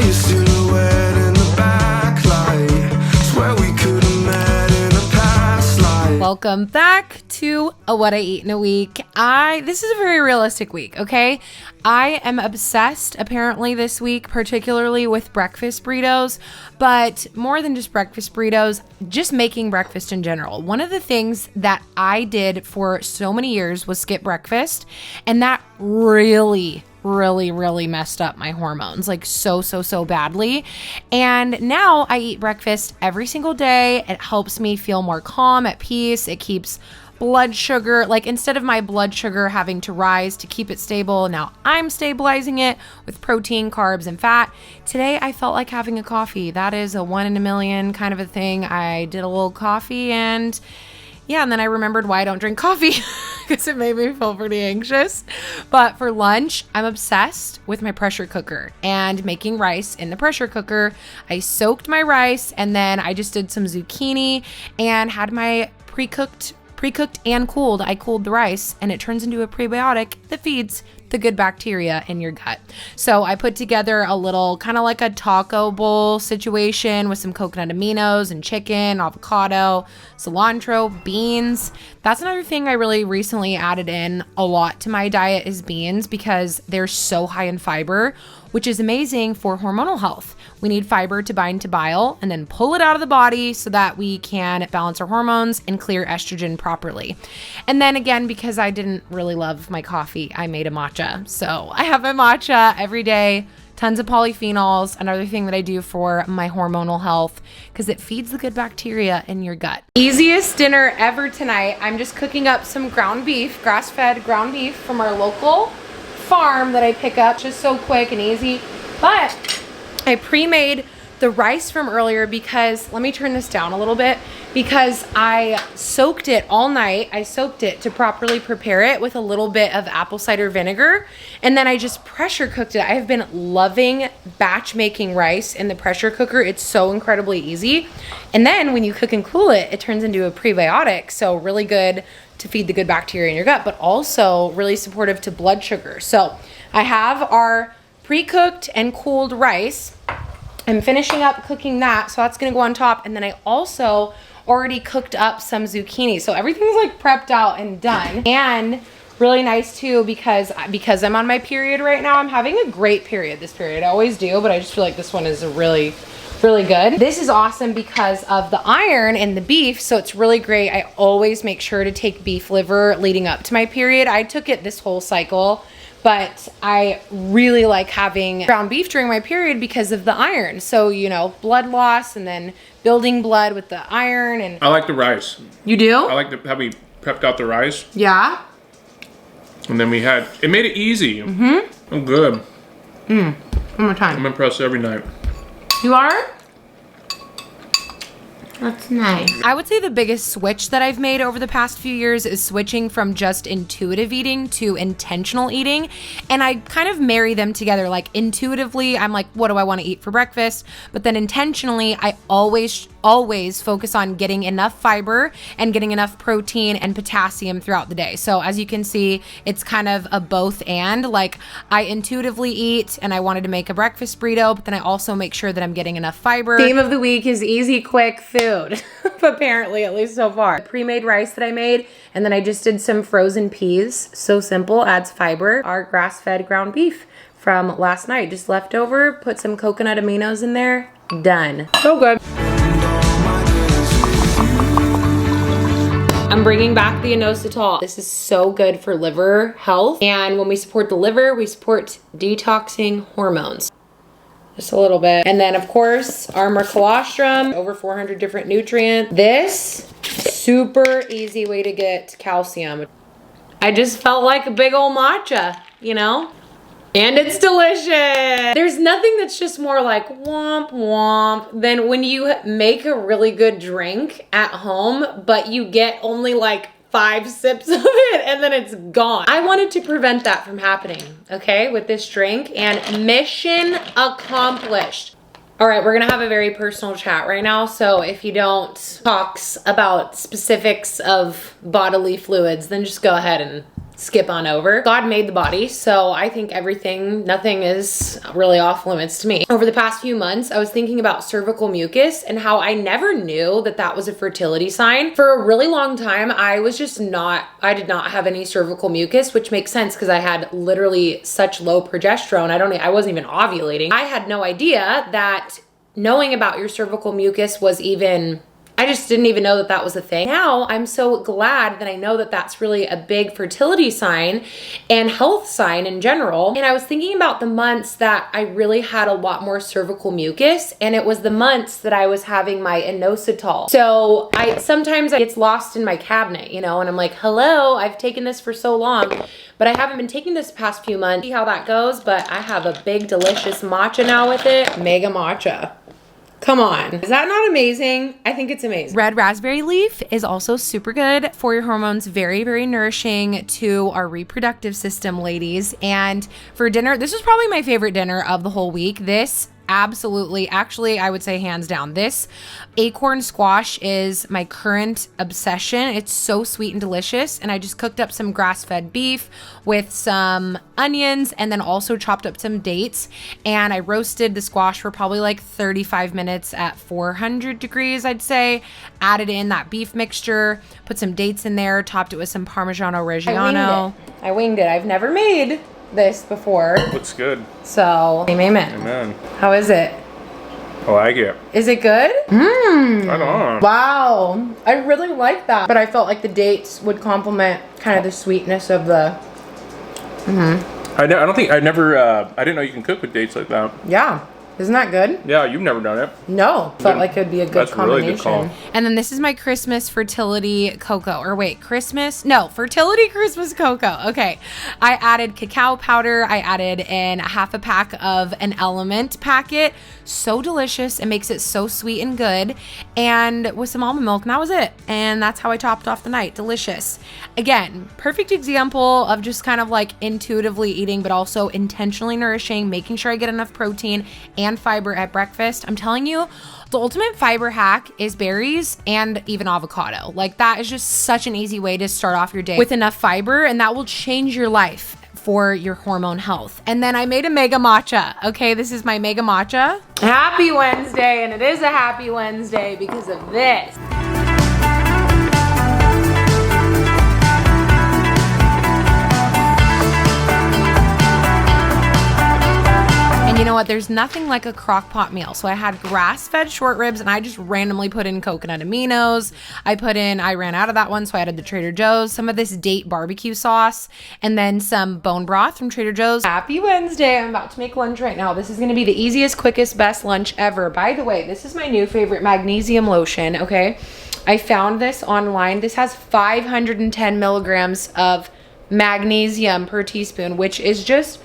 your silhouette in the backlight. Swear we could have met in a past life. Welcome back to What I Eat in a Week. This is a very realistic week, okay? I am obsessed apparently this week, particularly with breakfast burritos, but more than just breakfast burritos, just making breakfast in general. One of the things that I did for so many years was skip breakfast, and that really messed up my hormones, like so badly. And now I eat breakfast every single day. It helps me feel more calm, at peace. It keeps blood sugar, like instead of my blood sugar having to rise to keep it stable, now I'm stabilizing it with protein, carbs, and fat. Today I felt like having a coffee. That is a 1 in a million kind of a thing. I did a little coffee and then I remembered why I don't drink coffee because it made me feel pretty anxious. But for lunch, I'm obsessed with my pressure cooker and making rice in the pressure cooker. I soaked my rice and then I just did some zucchini and had my pre-cooked and cooled. I cooled the rice and it turns into a prebiotic that feeds the good bacteria in your gut. So I put together a little kind of like a taco bowl situation with some coconut aminos and chicken, avocado, cilantro, beans. That's another thing I really recently added in a lot to my diet is beans because they're so high in fiber, which is amazing for hormonal health. We need fiber to bind to bile and then pull it out of the body so that we can balance our hormones and clear estrogen properly. And then again, because I didn't really love my coffee, I made a matcha. So I have my matcha every day, tons of polyphenols, another thing that I do for my hormonal health because it feeds the good bacteria in your gut. Easiest dinner ever tonight. I'm just cooking up some ground beef, grass-fed ground beef from our local farm that I pick up, just so quick and easy. But I pre-made the rice from earlier because, let me turn this down a little bit, because I soaked it all night. I soaked it to properly prepare it with a little bit of apple cider vinegar, and then I just pressure cooked it. I have been loving batch making rice in the pressure cooker. It's so incredibly easy. And then when you cook and cool it, it turns into a prebiotic, so really good to feed the good bacteria in your gut, but also really supportive to blood sugar. So I have our pre-cooked and cooled rice. I'm finishing up cooking that, so that's gonna go on top. And then I also already cooked up some zucchini. So everything's like prepped out and done. And really nice too, because I'm on my period right now. I'm having a great period this period. I always do, but I just feel like this one is really good. This is awesome because of the iron in the beef, so it's really great. I always make sure to take beef liver leading up to my period. I took it this whole cycle, but I really like having ground beef during my period because of the iron. So, you know, blood loss and then building blood with the iron. And I like the rice. You do? I like how we prepped out the rice. Yeah. And then it made it easy. Mm-hmm. I'm good. One more time. I'm impressed every night. You are? That's nice. I would say the biggest switch that I've made over the past few years is switching from just intuitive eating to intentional eating. And I kind of marry them together. Like intuitively, I'm like, what do I want to eat for breakfast? But then intentionally, I always focus on getting enough fiber and getting enough protein and potassium throughout the day. So as you can see, it's kind of a both and. Like I intuitively eat and I wanted to make a breakfast burrito, but then I also make sure that I'm getting enough fiber. Theme of the week is easy, quick food. Apparently, at least so far. Pre-made rice that I made, and then I just did some frozen peas. So simple, adds fiber. Our grass-fed ground beef from last night, just left over. Put some coconut aminos in there. Done. So good. I'm bringing back the inositol. This is so good for liver health. And when we support the liver, we support detoxing hormones. Just a little bit. And then of course, Armor colostrum, over 400 different nutrients. This, super easy way to get calcium. I just felt like a big old matcha, you know? And it's delicious. There's nothing that's just more like womp womp than when you make a really good drink at home, but you get only like 5 sips of it and then it's gone. I wanted to prevent that from happening, okay, with this drink, and mission accomplished. All right, we're gonna have a very personal chat right now, so if you don't talk about specifics of bodily fluids, then just go ahead and skip on over. God made the body, so I think nothing is really off limits to me. Over the past few months, I was thinking about cervical mucus and how I never knew that that was a fertility sign. For a really long time, I did not have any cervical mucus, which makes sense because I had literally such low progesterone. I wasn't even ovulating. I had no idea that knowing about your cervical mucus was even, I just didn't even know that that was a thing. Now I'm so glad that I know that that's really a big fertility sign and health sign in general. And I was thinking about the months that I really had a lot more cervical mucus, and it was the months that I was having my inositol. So sometimes it gets lost in my cabinet, and I'm like, hello, I've taken this for so long, but I haven't been taking this past few months. See how that goes, but I have a big delicious matcha now with it. Mega matcha. Come on. Is that not amazing? I think it's amazing. Red raspberry leaf is also super good for your hormones. Very, very nourishing to our reproductive system, ladies. And for dinner, this was probably my favorite dinner of the whole week. This absolutely, actually, I would say hands down, this acorn squash is my current obsession. It's so sweet and delicious. And I just cooked up some grass-fed beef with some onions and then also chopped up some dates. And I roasted the squash for probably like 35 minutes at 400 degrees, I'd say. Added in that beef mixture, put some dates in there, topped it with some Parmigiano Reggiano. I winged it. I've never made this before. Looks good. So, amen. Amen. How is it? I like it. Is it good? Right on. Wow. I really like that. But I felt like the dates would complement kind of the sweetness of the... I didn't know you can cook with dates like that. Yeah. Isn't that good? Yeah, you've never done it. No. Felt like it would be a good That's combination. Really good call. And then this is my Christmas fertility cocoa. Or wait, fertility Christmas cocoa. Okay. I added cacao powder. I added in half a pack of an Element packet. So delicious. It makes it so sweet and good. And with some almond milk, and that was it. And that's how I topped off the night. Delicious. Again, perfect example of just kind of like intuitively eating, but also intentionally nourishing, making sure I get enough protein and fiber at breakfast. I'm telling you, the ultimate fiber hack is berries and even avocado. Like, that is just such an easy way to start off your day with enough fiber, and that will change your life for your hormone health. And then I made a mega matcha. Okay, this is my mega matcha. Happy Wednesday, and it is a happy Wednesday because of this. You know what? There's nothing like a crock pot meal. So I had grass-fed short ribs, and I just randomly put in coconut aminos. I ran out of that one, so I added the Trader Joe's, some of this date barbecue sauce, and then some bone broth from Trader Joe's. Happy Wednesday. I'm about to make lunch right now. This is going to be the easiest, quickest, best lunch ever. By the way, this is my new favorite magnesium lotion, okay? I found this online. This has 510 milligrams of magnesium per teaspoon, which is just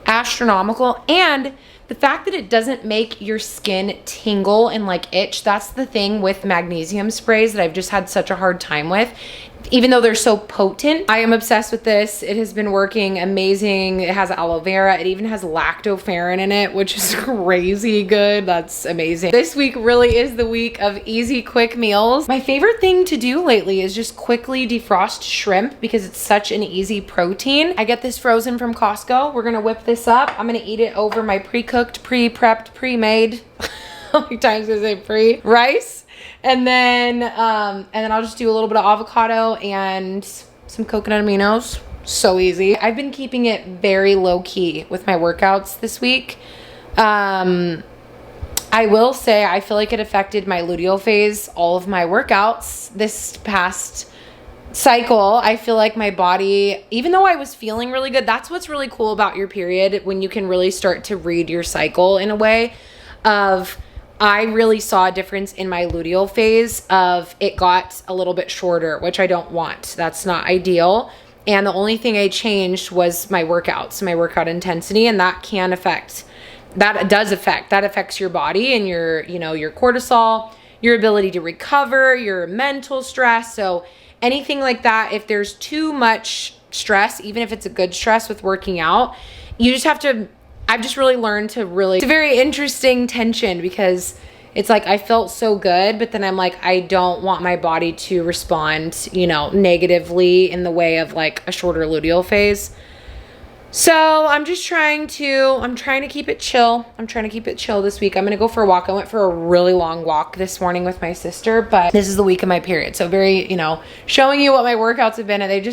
astronomical. And the fact that it doesn't make your skin tingle and like itch, that's the thing with magnesium sprays that I've just had such a hard time with. Even though they're so potent, I am obsessed with this. It has been working amazing. It has aloe vera. It even has lactoferrin in it, which is crazy good. That's amazing. This week really is the week of easy, quick meals. My favorite thing to do lately is just quickly defrost shrimp because it's such an easy protein. I get this frozen from Costco. We're gonna whip this up. I'm gonna eat it over my pre-cooked, pre-prepped, pre-made, how many times did I say rice? And then I'll just do a little bit of avocado and some coconut aminos. So easy. I've been keeping it very low key with my workouts this week. I will say I feel like it affected my luteal phase, all of my workouts this past cycle. I feel like my body, even though I was feeling really good, that's what's really cool about your period, when you can really start to read your cycle in a way of, I really saw a difference in my luteal phase of it got a little bit shorter, which I don't want. That's not ideal. And the only thing I changed was my workouts, my workout intensity, and that affects your body and your cortisol, your ability to recover, your mental stress. So anything like that, if there's too much stress, even if it's a good stress with working out, you just have to, I've just really learned to it's a very interesting tension because it's like I felt so good, but then I'm like, I don't want my body to respond, you know, negatively in the way of like a shorter luteal phase. So I'm trying to keep it chill. I'm trying to keep it chill this week. I'm going to go for a walk. I went for a really long walk this morning with my sister, but this is the week of my period. So very, you know, showing you what my workouts have been, and they've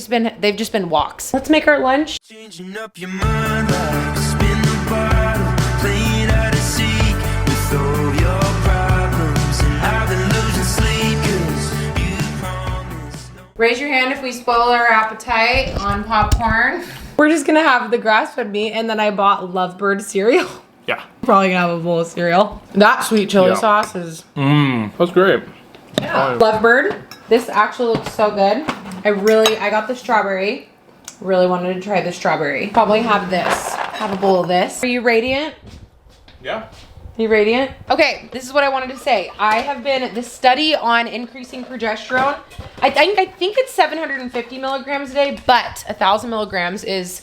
just been walks. Let's make our lunch. Changing up your mind like spin the bottle, playing hide and seek with all your problems, and I've been losing sleep 'cause you promised no. Raise your hand if we spoil our appetite on popcorn. We're just gonna have the grass-fed meat, and then I bought Lovebird cereal. Yeah. Probably gonna have a bowl of cereal. That sweet chili sauce is... That's great. Yeah. Lovebird. This actually looks so good. I got the strawberry. Really wanted to try the strawberry. Probably have this. Have a bowl of this. Are you radiant? Yeah. You radiant? Okay, this is what I wanted to say. I have been, the study on increasing progesterone, I think it's 750 milligrams a day, but 1,000 milligrams is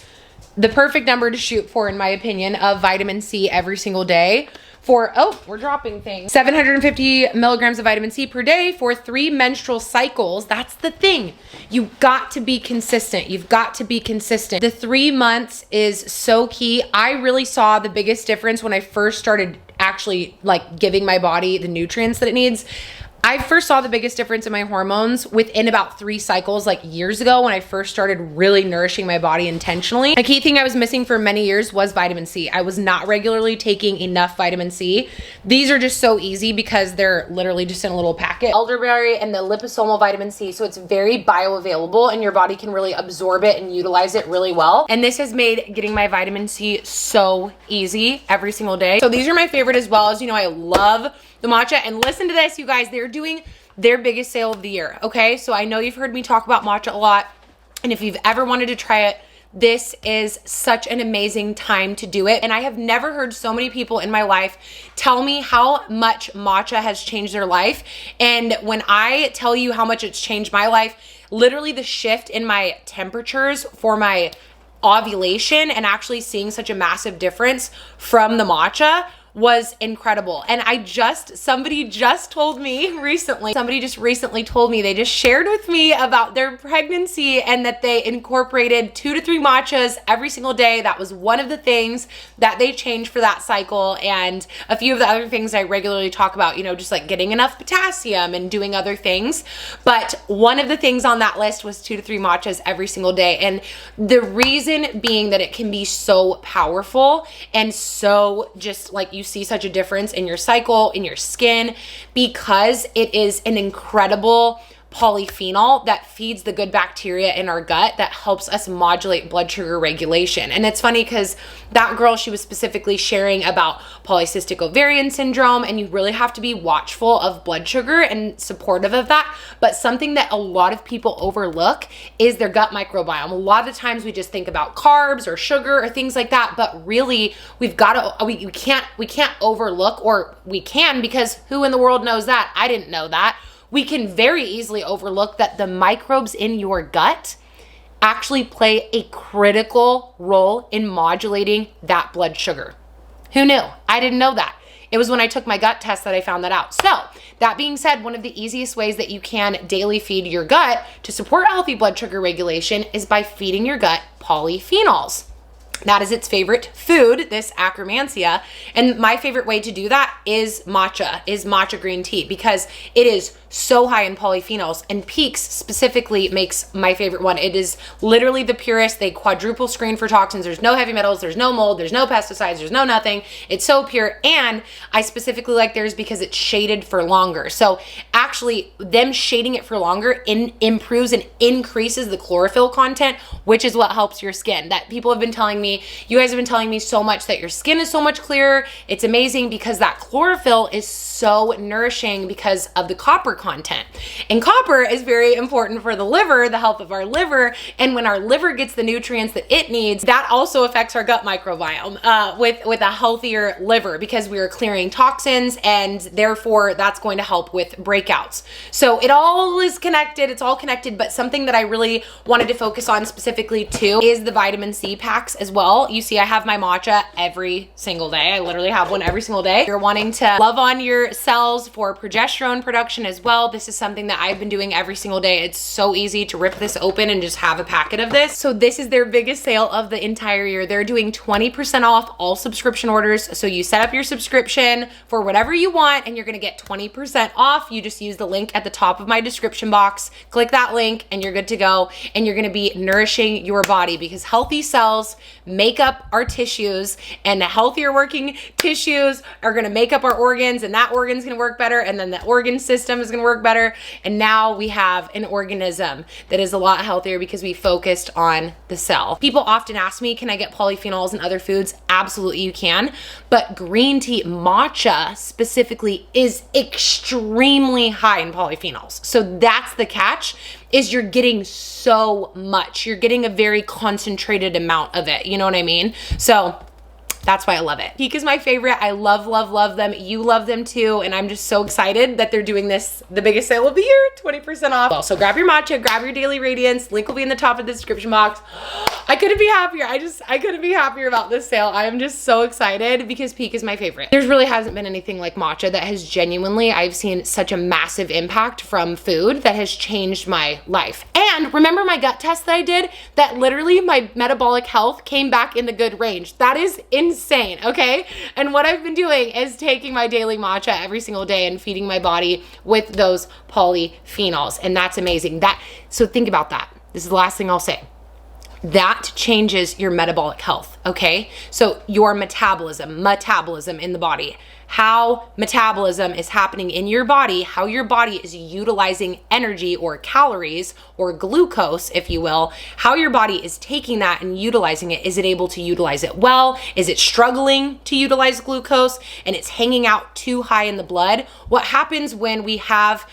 the perfect number to shoot for, in my opinion, of vitamin C every single day for, oh, we're dropping things. 750 milligrams of vitamin C per day for 3 menstrual cycles. That's the thing. You've got to be consistent. You've got to be consistent. The 3 months is so key. I really saw the biggest difference when I first started actually like giving my body the nutrients that it needs. I first saw the biggest difference in my hormones within about 3 cycles, like years ago, when I first started really nourishing my body intentionally. A key thing I was missing for many years was vitamin C. I was not regularly taking enough vitamin C. These are just so easy because they're literally just in a little packet. Elderberry and the liposomal vitamin C, so it's very bioavailable and your body can really absorb it and utilize it really well. And this has made getting my vitamin C so easy every single day. So these are my favorite, as well as, you know, I love the matcha. And listen to this, you guys, they're doing their biggest sale of the year. Okay, so I know you've heard me talk about matcha a lot, and if you've ever wanted to try it, this is such an amazing time to do it. And I have never heard so many people in my life tell me how much matcha has changed their life. And when I tell you how much it's changed my life, literally the shift in my temperatures for my ovulation and actually seeing such a massive difference from the matcha was incredible. And somebody just recently told me, they just shared with me about their pregnancy and that they incorporated 2 to 3 matchas every single day. That was one of the things that they changed for that cycle. And a few of the other things I regularly talk about, you know, just like getting enough potassium and doing other things. But one of the things on that list was 2 to 3 matchas every single day. And the reason being that it can be so powerful and so just like you see such a difference in your cycle, in your skin, because it is an incredible polyphenol that feeds the good bacteria in our gut that helps us modulate blood sugar regulation. And it's funny because that girl, she was specifically sharing about polycystic ovarian syndrome, and you really have to be watchful of blood sugar and supportive of that. But something that a lot of people overlook is their gut microbiome. A lot of the times we just think about carbs or sugar or things like that, but really we can't overlook, or we can, because who in the world knows that? I didn't know that. We can very easily overlook that the microbes in your gut actually play a critical role in modulating that blood sugar. Who knew? I didn't know that. It was when I took my gut test that I found that out. So that being said, one of the easiest ways that you can daily feed your gut to support healthy blood sugar regulation is by feeding your gut polyphenols. That is its favorite food, this Akkermansia. And my favorite way to do that is matcha green tea, because it is so high in polyphenols, and Peaks specifically makes my favorite one. It is literally the purest. They quadruple screen for toxins. There's no heavy metals, there's no mold, there's no pesticides, there's no nothing. It's so pure. And I specifically like theirs because it's shaded for longer. So actually them shading it for longer improves and increases the chlorophyll content, which is what helps your skin. That people have been telling me, you guys have been telling me so much that your skin is so much clearer. It's amazing because that chlorophyll is so nourishing because of the copper content. And copper is very important for the liver, the health of our liver. And when our liver gets the nutrients that it needs, that also affects our gut microbiome with a healthier liver, because we are clearing toxins, and therefore that's going to help with breakouts. So it all is connected. It's all connected. But something that I really wanted to focus on specifically too is the vitamin C packs as well. You see, I have my matcha every single day. I literally have one every single day. If you're wanting to love on your cells for progesterone production as well, this is something that I've been doing every single day. It's so easy to rip this open and just have a packet of this. So this is their biggest sale of the entire year. They're doing 20% off all subscription orders. So you set up your subscription for whatever you want and you're gonna get 20% off. You just use the link at the top of my description box, click that link and you're good to go. And you're gonna be nourishing your body, because healthy cells make up our tissues, and the healthier working tissues are gonna make up our organs, and that organ's gonna work better, and then the organ system is gonna work better. And now we have an organism that is a lot healthier because we focused on the cell. People often ask me, can I get polyphenols in other foods? Absolutely you can, but green tea, matcha specifically, is extremely high in polyphenols. So that's the catch, is you're getting so much. You're getting a very concentrated amount of it. You know what I mean? So that's why I love it. Peak is my favorite. I love, love, love them. You love them too. And I'm just so excited that they're doing this, the biggest sale of the year, 20% off. So grab your matcha, grab your Daily Radiance. Link will be in the top of the description box. I couldn't be happier. I couldn't be happier about this sale. I am just so excited because Peak is my favorite. There really hasn't been anything like matcha that has genuinely, I've seen such a massive impact from food that has changed my life. And remember my gut test that I did? That literally my metabolic health came back in the good range. That is insane, okay? And what I've been doing is taking my daily matcha every single day and feeding my body with those polyphenols. And that's amazing. So think about that. This is the last thing I'll say. That changes your metabolic health, okay? So your metabolism in the body, how metabolism is happening in your body, how your body is utilizing energy or calories or glucose, if you will, how your body is taking that and utilizing it. Is it able to utilize it well? Is it struggling to utilize glucose and it's hanging out too high in the blood? What happens when we have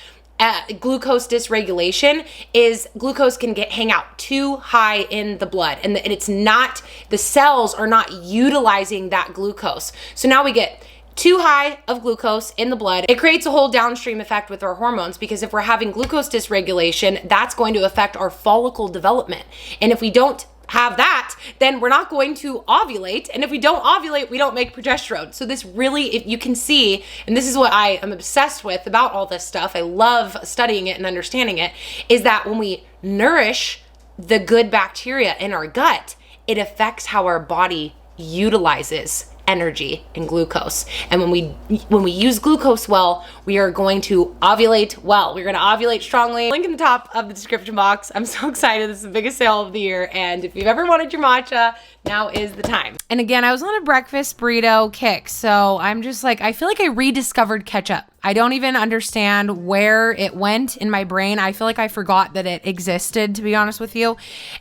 glucose dysregulation is glucose can hang out too high in the blood, and it's not, the cells are not utilizing that glucose. So now we get too high of glucose in the blood. It creates a whole downstream effect with our hormones, because if we're having glucose dysregulation, that's going to affect our follicle development. And if we don't have that, then we're not going to ovulate. And if we don't ovulate, we don't make progesterone. So this really, if you can see, and this is what I am obsessed with about all this stuff, I love studying it and understanding it, is that when we nourish the good bacteria in our gut, it affects how our body utilizes energy and glucose. And when we use glucose well, we are going to ovulate well. We're going to ovulate strongly. Link in the top of the description box. I'm so excited. This is the biggest sale of the year. And if you've ever wanted your matcha, now is the time. And again, I was on a breakfast burrito kick. So I'm just like, I feel like I rediscovered ketchup. I don't even understand where it went in my brain. I feel like I forgot that it existed, to be honest with you.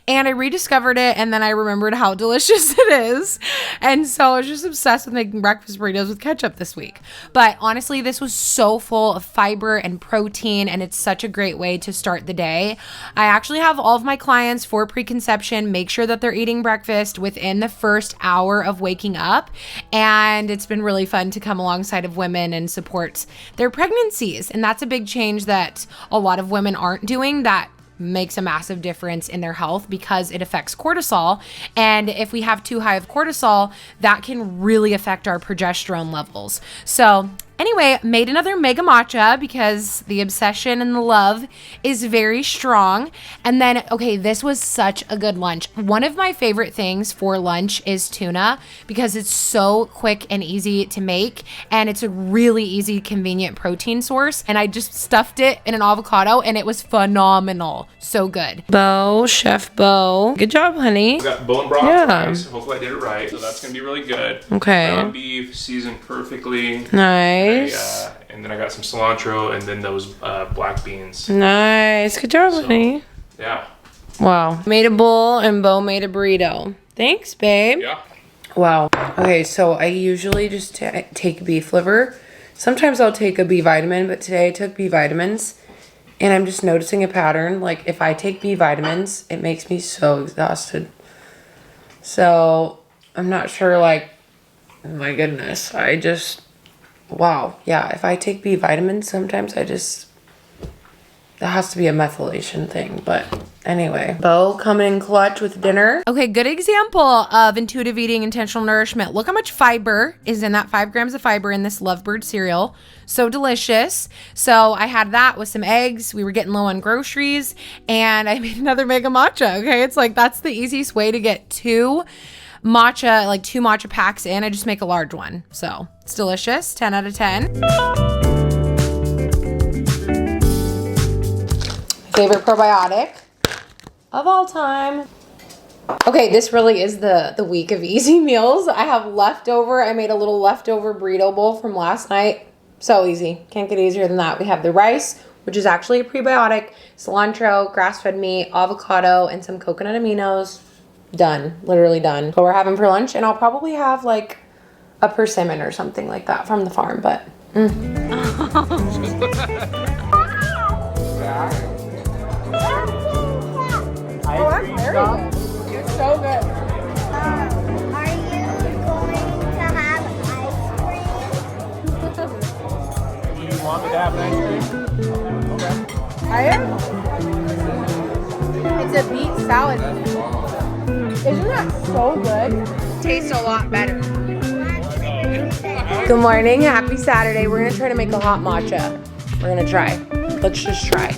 And I rediscovered it, and then I remembered how delicious it is. And so I was just obsessed with making breakfast burritos with ketchup this week. But honestly, this was so full of fiber and protein, and it's such a great way to start the day. I actually have all of my clients for preconception make sure that they're eating breakfast within the first hour of waking up. And it's been really fun to come alongside of women and support their pregnancies. And that's a big change that a lot of women aren't doing, that makes a massive difference in their health because it affects cortisol. And if we have too high of cortisol, that can really affect our progesterone levels. So anyway, made another mega matcha because the obsession and the love is very strong. And then, okay, this was such a good lunch. One of my favorite things for lunch is tuna because it's so quick and easy to make. And it's a really easy, convenient protein source. And I just stuffed it in an avocado and it was phenomenal. So good. Bo, Chef Bo. Good job, honey. I got bone broth rice. Hopefully I did it right. So that's going to be really good. Okay. Ground beef, seasoned perfectly. Nice. And then I got some cilantro and then those black beans. Nice. Good job, honey. Yeah. Wow. Made a bowl and Bo made a burrito. Thanks, babe. Yeah. Wow. Okay, so I usually just take beef liver. Sometimes I'll take a B vitamin, but today I took B vitamins. And I'm just noticing a pattern. Like, if I take B vitamins, it makes me so exhausted. So, I'm not sure, like, oh my goodness. Wow. Yeah, if I take B vitamins, sometimes That has to be a methylation thing, but anyway. Bo coming in clutch with dinner. Okay, good example of intuitive eating, intentional nourishment. Look how much fiber is in that, 5 grams of fiber in this Lovebird cereal. So delicious. So I had that with some eggs. We were getting low on groceries and I made another mega matcha. Okay, it's like that's the easiest way to get 2 matcha packs in. I just make a large one. So it's delicious. 10 out of 10. Favorite probiotic of all time. Okay, this really is the week of easy meals. I have leftover. I made a little leftover burrito bowl from last night. So easy. Can't get easier than that. We have the rice, which is actually a prebiotic, cilantro, grass-fed meat, avocado, and some coconut aminos. Done. Literally done. What we're having for lunch, and I'll probably have like a persimmon or something like that from the farm, but Oh, that's very good. It's so good. Are you going to have ice cream? You want me to have ice cream? Okay. I am. It's a beet salad. Isn't that so good? Tastes a lot better. Good morning. Happy Saturday. We're going to try to make a hot matcha. We're going to try. Let's just try.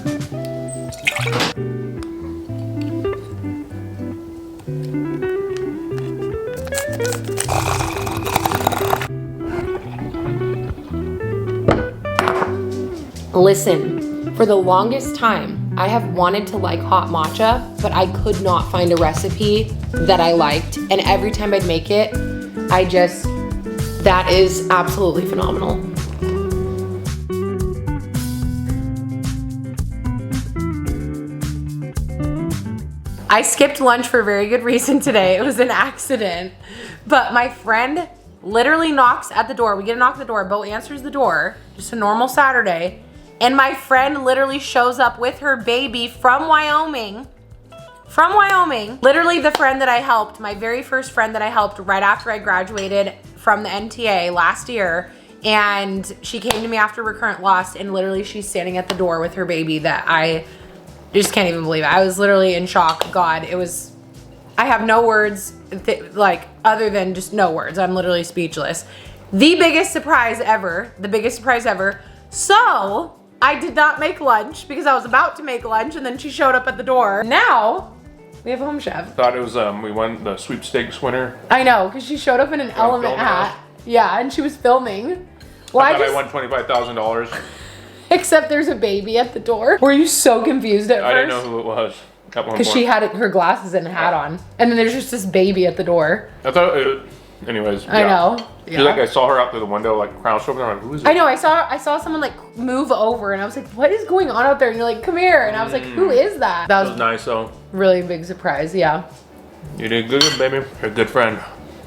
Listen, for the longest time, I have wanted to like hot matcha, but I could not find a recipe that I liked. And every time I'd make it, that is absolutely phenomenal. I skipped lunch for a very good reason today. It was an accident. But my friend literally knocks at the door. We get a knock at the door. Bo answers the door. Just a normal Saturday. And my friend literally shows up with her baby from Wyoming. From Wyoming. Literally the friend that I helped, my very first friend that I helped right after I graduated from the NTA last year. And she came to me after recurrent loss, and literally she's standing at the door with her baby that I just can't even believe it. I was literally in shock. God, I have no words, other than just no words. I'm literally speechless. The biggest surprise ever. So I did not make lunch because I was about to make lunch, and then she showed up at the door. Now we have a home chef. Thought it was we won the sweepstakes winner. I know, because she showed up in an element hat. Yeah, and she was filming. Well, I won $25,000. Except there's a baby at the door. Were you so confused at first? I didn't know who it was. Because she had her glasses and a hat on. And then there's just this baby at the door. I thought anyways. I know. Yeah. I saw her out through the window, crouched over there. I'm like, who is it? I know, I saw someone move over, and I was like, what is going on out there? And you're like, come here. And I was like, who is that? That was nice though. Really big surprise, yeah. You did good, baby. You're a good friend.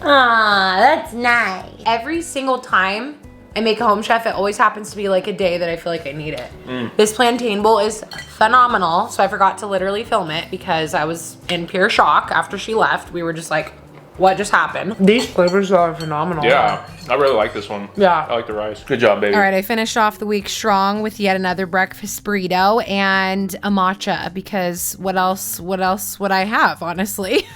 Aw, that's nice. Every single time I make a home chef, it always happens to be a day that I feel like I need it. This plantain bowl is phenomenal. So I forgot to literally film it because I was in pure shock after she left. We were just like, what just happened? These flavors are phenomenal. Yeah, I really like this one. Yeah. I like the rice. Good job, baby. All right, I finished off the week strong with yet another breakfast burrito and a matcha, because what else would I have, honestly?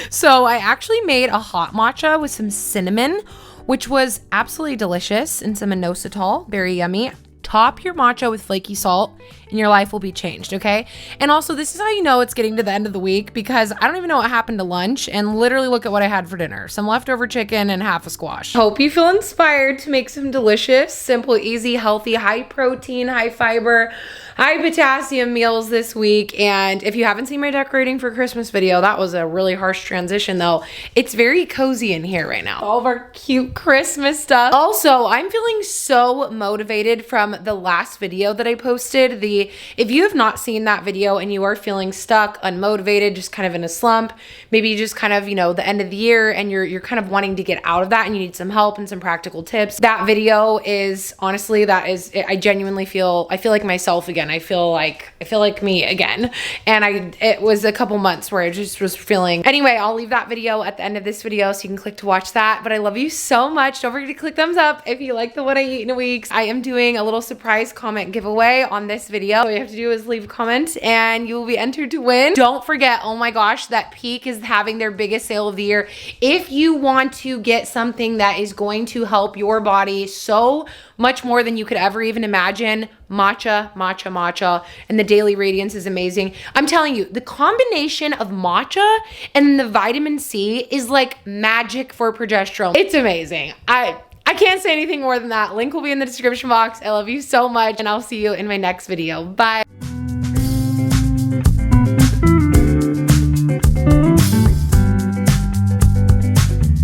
So I actually made a hot matcha with some cinnamon, which was absolutely delicious, and some inositol, very yummy. Top your matcha with flaky salt and your life will be changed, okay? And also, this is how you know it's getting to the end of the week, because I don't even know what happened to lunch, and literally look at what I had for dinner. Some leftover chicken and half a squash. Hope you feel inspired to make some delicious, simple, easy, healthy, high protein, high fiber, high potassium meals this week. And if you haven't seen my decorating for Christmas video, that was a really harsh transition though. It's very cozy in here right now. All of our cute Christmas stuff. Also, I'm feeling so motivated from the last video that I posted. If you have not seen that video and you are feeling stuck, unmotivated, just kind of in a slump, maybe you just kind of, the end of the year and you're kind of wanting to get out of that and you need some help and some practical tips. That video is honestly, I genuinely feel like myself again again. I feel like me again. And it was a couple months where I just was feeling. Anyway, I'll leave that video at the end of this video so you can click to watch that. But I love you so much. Don't forget to click thumbs up if you like the What I Eat in a Week. I am doing a little surprise comment giveaway on this video. All you have to do is leave a comment and you will be entered to win. Don't forget, oh my gosh, that Peak is having their biggest sale of the year. If you want to get something that is going to help your body so much more than you could ever even imagine, matcha, and the Daily Radiance is amazing. I'm telling you, the combination of matcha and the vitamin C is like magic for progesterone. It's amazing. I can't say anything more than that. Link will be in the description box. I love you so much, and I'll see you in my next video. Bye.